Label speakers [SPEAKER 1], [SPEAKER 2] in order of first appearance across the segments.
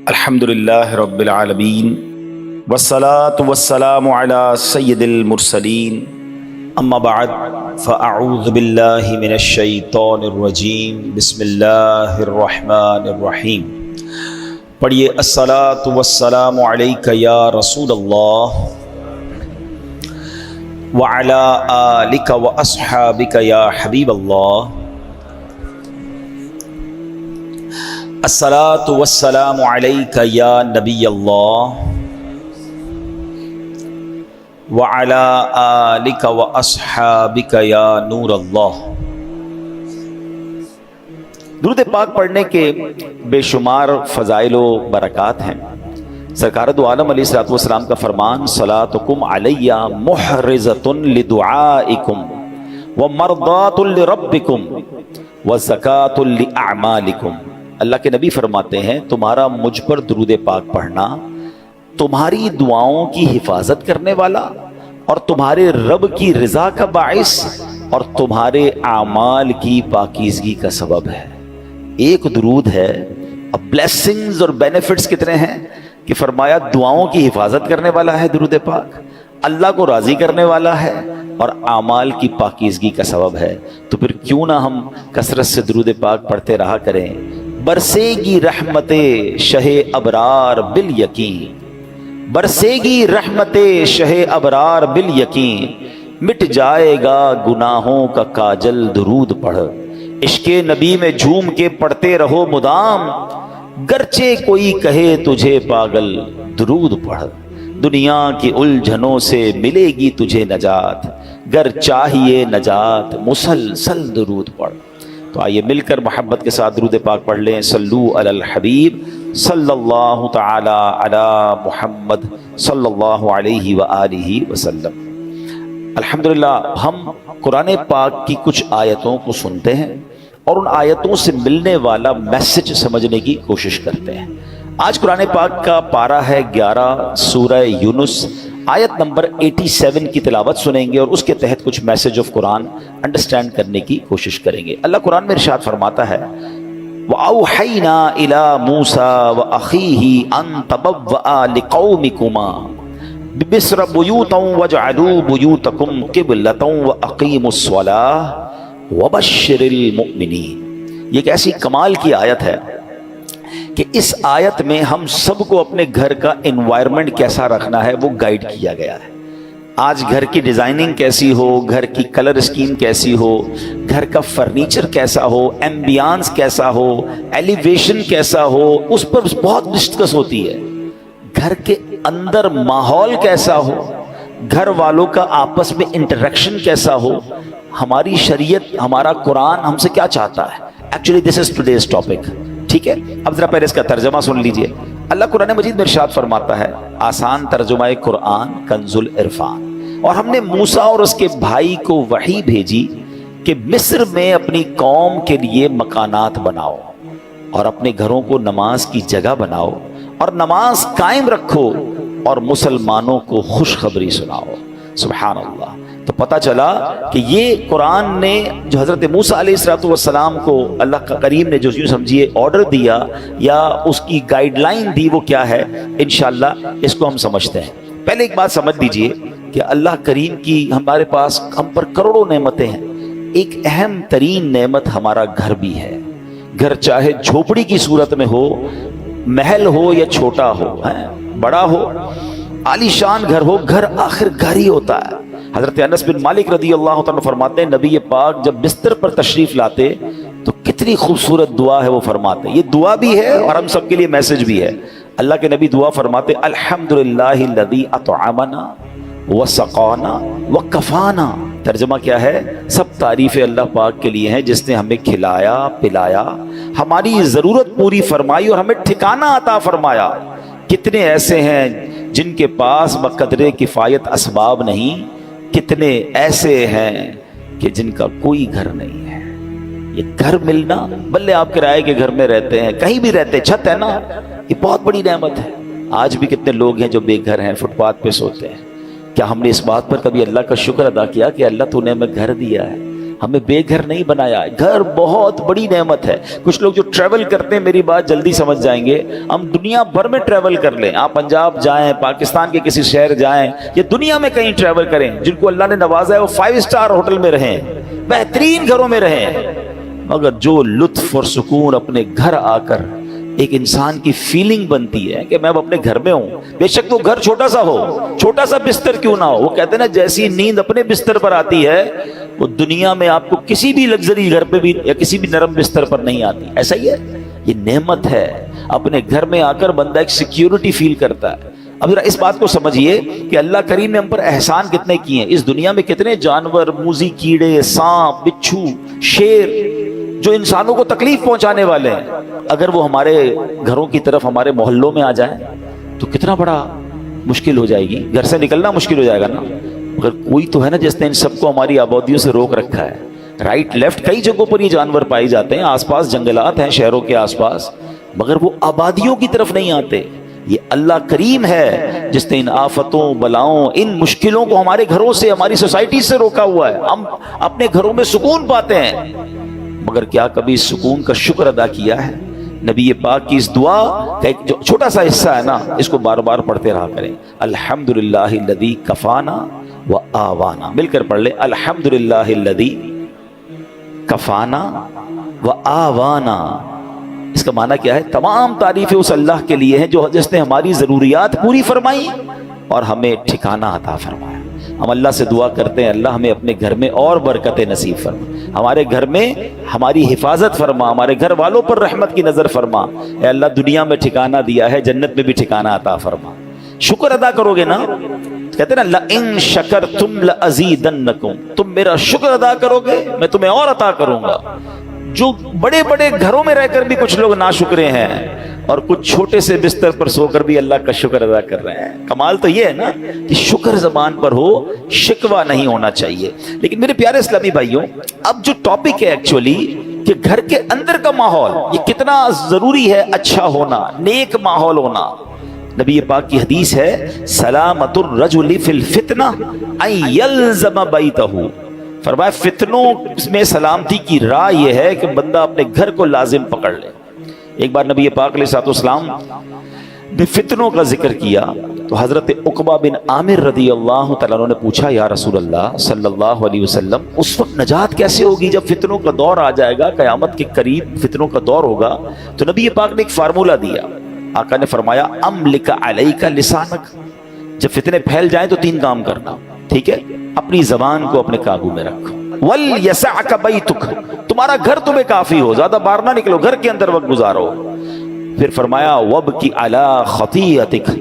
[SPEAKER 1] الحمدللہ رب العالمین والصلاة والسلام علی سید المرسلین اما بعد فاعوذ باللہ من الشیطان الرجیم بسم اللہ الرحمن الرحیم۔ پڑھیے الصلاة والسلام علیک یا رسول اللہ وعلی آلک واصحابک یا حبیب اللہ۔ الصلاۃ والسلام علیک یا نبی اللہ وعلی آلک واصحابک یا نور اللہ۔ درود پاک پڑھنے کے بے شمار فضائل و برکات ہیں۔ سرکار دو عالم علیہ الصلوۃ والسلام کا فرمان صلاتکم علی محرزۃ لدعائکم ومرضات لربکم وزکاۃ لاعمالکم۔ اللہ کے نبی فرماتے ہیں تمہارا مجھ پر درود پاک پڑھنا تمہاری دعاؤں کی حفاظت کرنے والا اور تمہارے رب کی رضا کا باعث اور تمہارے اعمال کی پاکیزگی کا سبب ہے۔ ایک درود ہے، اب بلیسنگز اور بینیفٹس کتنے ہیں کہ فرمایا دعاؤں کی حفاظت کرنے والا ہے درود پاک، اللہ کو راضی کرنے والا ہے اور اعمال کی پاکیزگی کا سبب ہے۔ تو پھر کیوں نہ ہم کثرت سے درود پاک پڑھتے رہا کریں۔ برسے گی رحمت شہ ابرار بالیقین، برسے گی رحمت شہ ابرار بالیقین، مٹ جائے گا گناہوں کا کاجل درود پڑھ، عشق نبی میں جھوم کے پڑھتے رہو مدام، گرچہ کوئی کہے تجھے پاگل درود پڑھ، دنیا کی الجھنوں سے ملے گی تجھے نجات، گر چاہیے نجات مسلسل درود پڑھ۔ تو آئیے مل کر محبت کے ساتھ درود پاک پڑھ لیں۔ صلو علی الحبیب صلی اللہ تعالی علی محمد صلی اللہ علیہ وآلہ وسلم۔ الحمدللہ ہم قرآن پاک کی کچھ آیتوں کو سنتے ہیں اور ان آیتوں سے ملنے والا میسج سمجھنے کی کوشش کرتے ہیں۔ آج قرآن پاک کا پارہ ہے 11 سورہ یونس، آیت نمبر 87 کی تلاوت سنیں گے اور اس کے تحت کچھ میسج آف قرآن انڈرسٹینڈ کرنے کی کوشش کریں گے۔ اللہ قرآن میں ارشاد فرماتا ہے وَأَوْحَيْنَا إِلَى مُوسَى وَأَخِيهِ أَن تَبَوَّآ لِقَوْمِكُمَا بِمِصْرَ بُيُوتًا وَاجْعَلُوا بُيُوتَكُمْ قِبْلَةً وَأَقِيمُوا الصَّلَاةَ وَبَشِّرِ الْمُؤْمِنِينَ۔ یہ ایک ایسی کمال کی آیت ہے کہ اس آیت میں ہم سب کو اپنے گھر کا انوائرمنٹ کیسا رکھنا ہے وہ گائیڈ کیا گیا ہے۔ آج گھر کی ڈیزائننگ کیسی ہو، گھر کی کلر اسکیم کیسی ہو، گھر کا فرنیچر کیسا ہو، ایمبیانس کیسا ہو، ایلیویشن کیسا ہو، اس پر بہت ڈسکس ہوتی ہے۔ گھر کے اندر ماحول کیسا ہو، گھر والوں کا آپس میں انٹریکشن کیسا ہو، ہماری شریعت ہمارا قرآن ہم سے کیا چاہتا ہے۔ Actually this is today's topic, ٹھیک ہے۔ اب ذرا پہلے اس کا ترجمہ سن لیجئے۔ اللہ قرآن مجید میں ارشاد فرماتا ہے، آسان ترجمہ قرآن کنز العرفان، اور ہم نے موسیٰ اور اس کے بھائی کو وحی بھیجی کہ مصر میں اپنی قوم کے لیے مکانات بناؤ اور اپنے گھروں کو نماز کی جگہ بناؤ اور نماز قائم رکھو اور مسلمانوں کو خوشخبری سناؤ۔ سبحان اللہ۔ تو پتہ چلا کہ یہ قرآن نے جو حضرت موسیٰ علیہ السلام کو اللہ کا کریم نے جو سمجھیے آرڈر دیا یا اس کی گائیڈ لائن دی وہ کیا ہے، انشاءاللہ اس کو ہم سمجھتے ہیں۔ پہلے ایک بات سمجھ لیجئے کہ اللہ کریم کی ہمارے پاس ہم پر کروڑوں نعمتیں ہیں، ایک اہم ترین نعمت ہمارا گھر بھی ہے۔ گھر چاہے جھوپڑی کی صورت میں ہو، محل ہو یا چھوٹا ہو، بڑا ہو، عالی شان گھر ہو، گھر آخر گھر ہی ہوتا ہے۔ حضرت انس بن مالک رضی اللہ تعالیٰ فرماتے ہیں نبی پاک جب بستر پر تشریف لاتے تو کتنی خوبصورت دعا ہے وہ فرماتے، یہ دعا بھی ہے اور ہم سب کے لیے میسج بھی ہے۔ اللہ کے نبی دعا فرماتے الحمدللہ الذی اطعمنا وسقانا وکفانا۔ ترجمہ کیا ہے؟ سب تعریفیں اللہ پاک کے لیے ہیں جس نے ہمیں کھلایا پلایا، ہماری ضرورت پوری فرمائی اور ہمیں ٹھکانہ عطا فرمایا۔ کتنے ایسے ہیں جن کے پاس بقدر کفایت اسباب نہیں، کتنے ایسے ہیں کہ جن کا کوئی گھر نہیں ہے۔ یہ گھر ملنا، بلے آپ کرائے کے گھر میں رہتے ہیں، کہیں بھی رہتے، چھت ہے نا، یہ بہت بڑی نعمت ہے۔ آج بھی کتنے لوگ ہیں جو بے گھر ہیں، فٹ پاتھ پہ سوتے ہیں۔ کیا ہم نے اس بات پر کبھی اللہ کا شکر ادا کیا کہ اللہ تو نے ہمیں گھر دیا ہے؟ ہمیں بے گھر نہیں بنایا. گھر بہت بڑی نعمت ہے. کچھ لوگ جو ٹریول کرتے ہیں میری بات جلدی سمجھ جائیں گے, ہم دنیا بھر میں ٹریول کر لیں, آپ پنجاب جائیں, پاکستان کے کسی شہر جائیں, یا دنیا میں کہیں ٹریول کریں, جن کو اللہ نے نوازا ہے وہ 5 اسٹار ہوٹل میں رہیں, بہترین گھروں میں رہیں, مگر جو لطف اور سکون اپنے گھر آ کر ایک انسان کی فیلنگ بنتی ہے کہ میں اب اپنے گھر میں ہوں, بے شک وہ گھر چھوٹا سا ہو, چھوٹا سا بستر کیوں نہ ہو, وہ کہتے ہیں نا جیسی نیند اپنے بستر پر آتی ہے وہ دنیا میں آپ کو کسی بھی لگژری گھر پہ بھی یا کسی بھی نرم بستر پر نہیں آتی. ایسا ہی ہے, یہ نعمت ہے. اپنے گھر میں آ کر بندہ ایک سیکیورٹی فیل کرتا ہے. اب ذرا اس بات کو سمجھیے کہ اللہ کریم نے ہم پر احسان کتنے کیے ہیں. اس دنیا میں کتنے جانور, موذی کیڑے, سانپ, بچھو, شیر جو انسانوں کو تکلیف پہنچانے والے ہیں, اگر وہ ہمارے گھروں کی طرف, ہمارے محلوں میں آ جائیں تو کتنا بڑا مشکل ہو جائے گی, گھر سے نکلنا مشکل ہو جائے گا نا. مگر کوئی تو ہے نا جس نے ان سب کو ہماری آبادیوں سے روک رکھا ہے. رائٹ لیفٹ کئی جگہوں پر یہ جانور پائے جاتے ہیں, آس پاس جنگلات ہیں شہروں کے آس پاس, مگر وہ آبادیوں کی طرف نہیں آتے. یہ اللہ کریم ہے جس نے ان آفتوں, بلاؤں, ان مشکلوں کو ہمارے گھروں سے, ہماری سوسائٹی سے روکا ہوا ہے. ہم اپنے گھروں میں سکون پاتے ہیں, مگر کیا کبھی اس سکون کا شکر ادا کیا ہے؟ نبی پاک کی اس دعا کا ایک جو چھوٹا سا حصہ ہے نا, اس کو بار بار پڑھتے رہا کریں. الحمدللہ الذی کفانا و آوانا, مل کر پڑھ لیں, الحمدللہ الذی کفانا و آوانا. اس کا معنی کیا ہے؟ تمام تعریفیں اس اللہ کے لیے ہیں جو جس نے ہماری ضروریات پوری فرمائی اور ہمیں ٹھکانہ عطا فرمایا. ہم اللہ سے دعا کرتے ہیں, اللہ ہمیں اپنے گھر میں اور برکت نصیب فرما, ہمارے گھر میں ہماری حفاظت فرما, ہمارے گھر والوں پر رحمت کی نظر فرما. اے اللہ دنیا میں ٹھکانہ دیا ہے, جنت میں بھی ٹھکانہ عطا فرما. شکر ادا کرو گے نا, کہتے ہیں نا لئن شکرتم لازیدنکم, تم میرا شکر ادا کرو گے میں تمہیں اور عطا کروں گا. جو بڑے بڑے گھروں میں رہ کر بھی کچھ لوگ ناشکرے ہیں اور کچھ چھوٹے سے بستر پر سو کر بھی اللہ کا شکر ادا کر رہے ہیں. کمال تو یہ ہے نا کہ شکر زبان پر ہو, شکوہ نہیں ہونا چاہیے. لیکن میرے پیارے اسلامی بھائیوں, اب جو ٹاپک ہے ایکچولی کہ گھر کے اندر کا ماحول یہ کتنا ضروری ہے, اچھا ہونا, نیک ماحول ہونا. نبی پاک کی حدیث ہے, سلامت الرجل فی الفتنہ ان یلزم بیتہ, فرمایا فتنوں میں سلامتی کی راہ یہ ہے کہ بندہ اپنے گھر کو لازم پکڑ لے. ایک بار نبی پاک علیہ الصلوۃ والسلام نے فتنوں کا ذکر کیا تو حضرت عقبہ بن عامر رضی اللہ تعالیٰ عنہ نے پوچھا, یا رسول اللہ صلی اللہ علیہ وسلم اس وقت نجات کیسے ہوگی جب فتنوں کا دور آ جائے گا, قیامت کے قریب فتنوں کا دور ہوگا. تو نبی پاک نے ایک فارمولہ دیا. آقا نے فرمایا, املک علیک لسانک, جب فتنے پھیل جائیں تو 3 کام کرنا, ٹھیک ہے, اپنی زبان کو اپنے قابو میں رکھو. وَلْيَسَعْكَ بَيْتُكَ, تمہارا گھر تمہیں کافی ہو, زیادہ باہر نہ نکلو, گھر کے اندر وقت گزارو. پھر فرمایا وَبْكِ عَلَىٰ خَطِيئَتِكَ,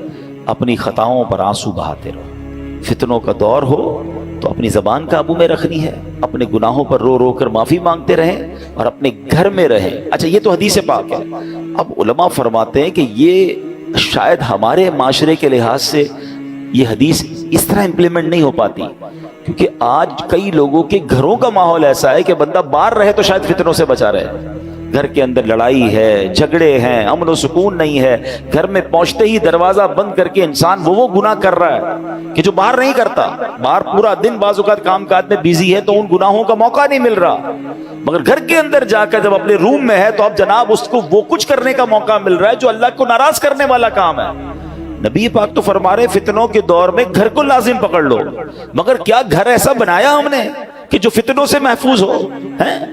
[SPEAKER 1] اپنی خطاؤں پر آنسو بہاتے رہو. فتنوں کا دور ہو تو اپنی زبان قابو میں رکھنی ہے, اپنے گناہوں پر رو رو کر معافی مانگتے رہیں اور اپنے گھر میں رہیں. اچھا یہ تو حدیث پاک ہے. اب علماء فرماتے ہیں کہ یہ شاید ہمارے معاشرے کے لحاظ سے یہ حدیث اس طرح امپلیمنٹ نہیں ہو پاتی, کیونکہ آج کئی لوگوں کے گھروں کا ماحول ایسا ہے کہ بندہ باہر رہے تو شاید فتنوں سے بچا رہے. گھر کے اندر لڑائی ہے, جھگڑے ہیں, امن و سکون نہیں ہے. گھر میں پہنچتے ہی دروازہ بند کر کے انسان وہ گناہ کر رہا ہے کہ جو باہر نہیں کرتا. باہر پورا دن بعض اوقات کام کاج میں بیزی ہے تو ان گناہوں کا موقع نہیں مل رہا, مگر گھر کے اندر جا کر جب اپنے روم میں ہے تو اب جناب اس کو وہ کچھ کرنے کا موقع مل رہا ہے جو اللہ کو ناراض کرنے والا کام ہے. نبی پاک تو فرما رہے فتنوں کے دور میں گھر کو لازم پکڑ لو. مگر کیا گھر ایسا بنایا ہم نے کہ جو فتنوں سے محفوظ ہو؟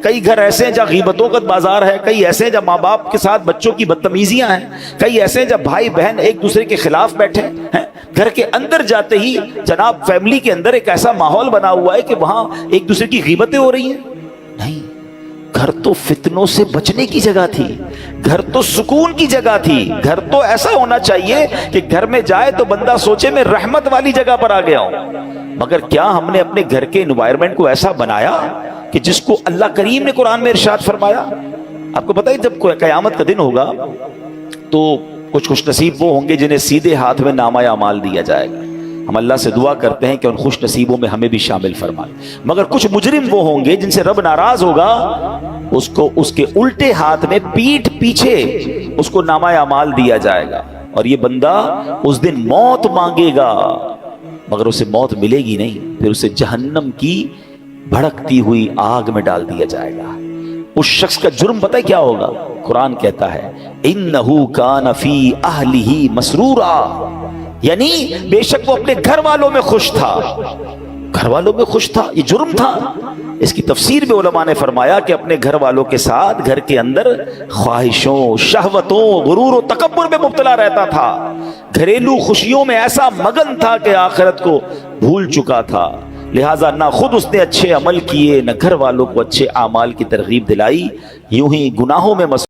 [SPEAKER 1] کئی گھر ایسے ہیں جہاں غیبتوں کا بازار ہے, کئی ایسے ہیں جہاں ماں باپ کے ساتھ بچوں کی بدتمیزیاں ہیں, کئی ایسے ہیں جہاں بھائی بہن ایک دوسرے کے خلاف بیٹھے ہیں. گھر کے اندر جاتے ہی جناب فیملی کے اندر ایک ایسا ماحول بنا ہوا ہے کہ وہاں ایک دوسرے کی غیبتیں ہو رہی ہیں. نہیں, گھر تو فتنوں سے بچنے کی جگہ تھی, گھر تو سکون کی جگہ تھی. گھر تو ایسا ہونا چاہیے کہ گھر میں جائے تو بندہ سوچے میں رحمت والی جگہ پر آ گیا ہوں. مگر کیا ہم نے اپنے گھر کے انوائرمنٹ کو ایسا بنایا کہ جس کو اللہ کریم نے قرآن میں ارشاد فرمایا؟ آپ کو پتہ ہے جب قیامت کا دن ہوگا تو کچھ خوش نصیب وہ ہوں گے جنہیں سیدھے ہاتھ میں نامہ اعمال دیا جائے گا. ہم اللہ سے دعا کرتے ہیں کہ ان خوش نصیبوں میں ہمیں بھی شامل فرمائے. مگر کچھ مجرم وہ ہوں گے جن سے رب ناراض ہوگا, اس کو اس کے الٹے ہاتھ میں پیٹھ پیچھے اس کو نامہ اعمال دیا جائے گا, اور یہ بندہ اس دن موت مانگے گا مگر اسے موت ملے گی نہیں. پھر اسے جہنم کی بھڑکتی ہوئی آگ میں ڈال دیا جائے گا۔ اس شخص کا جرم پتہ ہے کیا ہوگا؟ قرآن کہتا ہے اِنَّهُ كَانَ فِي أَهْلِهِ مَسْرُورًا، یعنی بے شک وہ اپنے گھر والوں میں خوش تھا، گھر والوں میں خوش تھا، یہ جرم تھا۔ اس کی تفسیر میں علماء نے فرمایا کہ اپنے گھر والوں کے ساتھ گھر کے اندر خواہشوں، شہوتوں، غرور و تکبر میں مبتلا رہتا تھا، گھریلو خوشیوں میں ایسا مگن تھا کہ آخرت کو بھول چکا تھا۔ لہٰذا نہ خود اس نے اچھے عمل کیے، نہ گھر والوں کو اچھے اعمال کی ترغیب دلائی، یوں ہی گناہوں میں